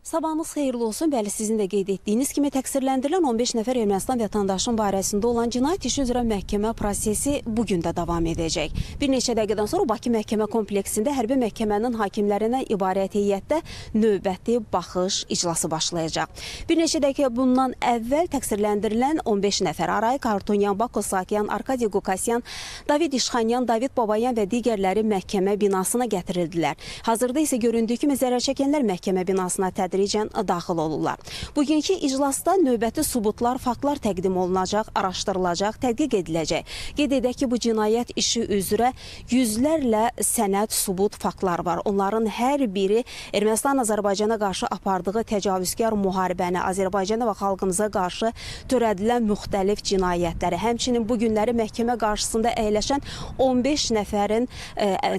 Sabahınız xeyirli olsun. Bəli, sizin də qeyd etdiyiniz kimi təqsirləndirilən 15 nəfər Ermənistan vətəndaşının barəsində olan cinayət işi üzrə məhkəmə prosesi bugün də davam edəcək. Bir neçə dəqiqədən sonra Bakı məhkəmə kompleksində hərbi məhkəmənin hakimlərindən ibarət heyətdə növbəti baxış iclası başlayacaq. Bir neçə dəqiqə bundan əvvəl təqsirləndirilən 15 nəfər Aray Kartonyan, Bako Sakyan, Arkadiy Qukasyan, David İşxanyan, David Babayan və digərləri məhkəmə binasına gətirildilər. Hazırda isə göründüyü kimi zərər çəkənlər məhkəmə binasına tədricən daxil olurlar. Bugünkü iclasda növbəti subutlar, faktlar təqdim olunacaq, araşdırılacaq, tədqiq ediləcək. Qeyd edək ki, bu cinayət işi üzrə yüzlərlə sənəd, subut, faktlar var. Onların hər biri Ermənistan Azərbaycana qarşı apardığı təcavüzkar müharibəni, Azərbaycana və xalqımıza qarşı törədilən müxtəlif cinayətləri, həmçinin bu günləri məhkəmə qarşısında əyləşən 15 nəfərin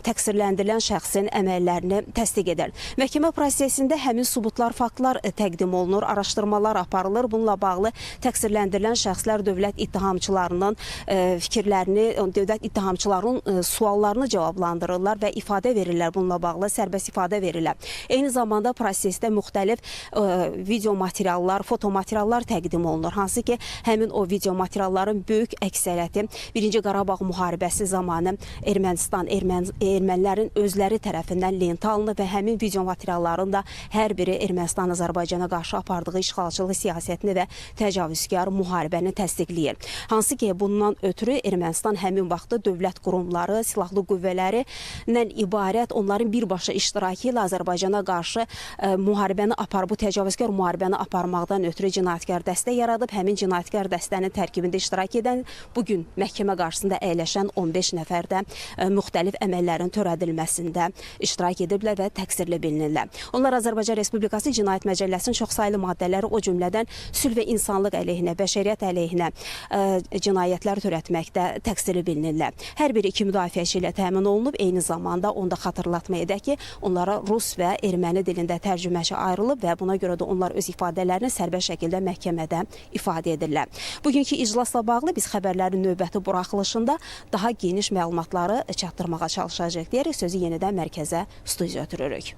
təqsirləndirilən şəxsin əməllərini təsdiq edir. Məhkəmə prosesində həmin subutlar, faktlar təqdim olunur, araşdırmalar aparılır. Bununla bağlı təqsirləndirilən şəxslər dövlət ittihamçılarının fikirlərini, dövlət ittihamçılarının suallarını cavablandırırlar və ifadə verirlər. Bununla bağlı sərbəst ifadə verirlər. Eyni zamanda prosesdə müxtəlif video materiallar, foto materiallar təqdim olunur. Hansı ki, həmin o video materialların böyük əksəriyyəti 1-ci Qarabağ müharibəsi zamanı ermənilərin özləri tərəfindən lentə alınır və həmin video materialların da hər biri Ermənistan Azərbaycana qarşı apardığı işğalçılıq siyasətini və təcavüzkar müharibəni təsdiqləyir. Hansı ki, bundan ötürü Ermənistan həmin vaxtda dövlət qurumları, silahlı qüvvələrindən ibarət onların birbaşa iştirakı ilə Azərbaycana qarşı müharibəni bu təcavüzkar müharibəni aparmaqdan ötürü cinayətkar dəstə yaradıb. Həmin cinayətkar dəstənin tərkibində iştirak edən, bugün məhkəmə qarşısında əyləşən 15 nəfər də müxtəlif əməllərin törədilməsində iştirak ediblər və təqsirli bilinirlər. Onlar Azərbaycan Respublikası Cinayət Məcəlləsinin çoxsaylı maddələri, o cümlədən sülh və insanlıq əleyhinə, bəşəriyyət əleyhinə cinayətlər törətməkdə təqsirli bilinirlər. Hər biri iki müdafiəçi ilə təmin olunub. Eyni zamanda onu da xatırlatma edək ki, onlara rus və erməni dilində tərcüməçi ayrılıb və buna görə də onlar öz ifadələrini sərbəst şəkildə məhkəmədə ifadə edirlər. Bugünkü iclasla bağlı biz xəbərlərin növbəti buraxılışında daha geniş məlumatları çatdırmağa çalışacaq deyərək sözü yenidən mərkəzə studiya ötürürük.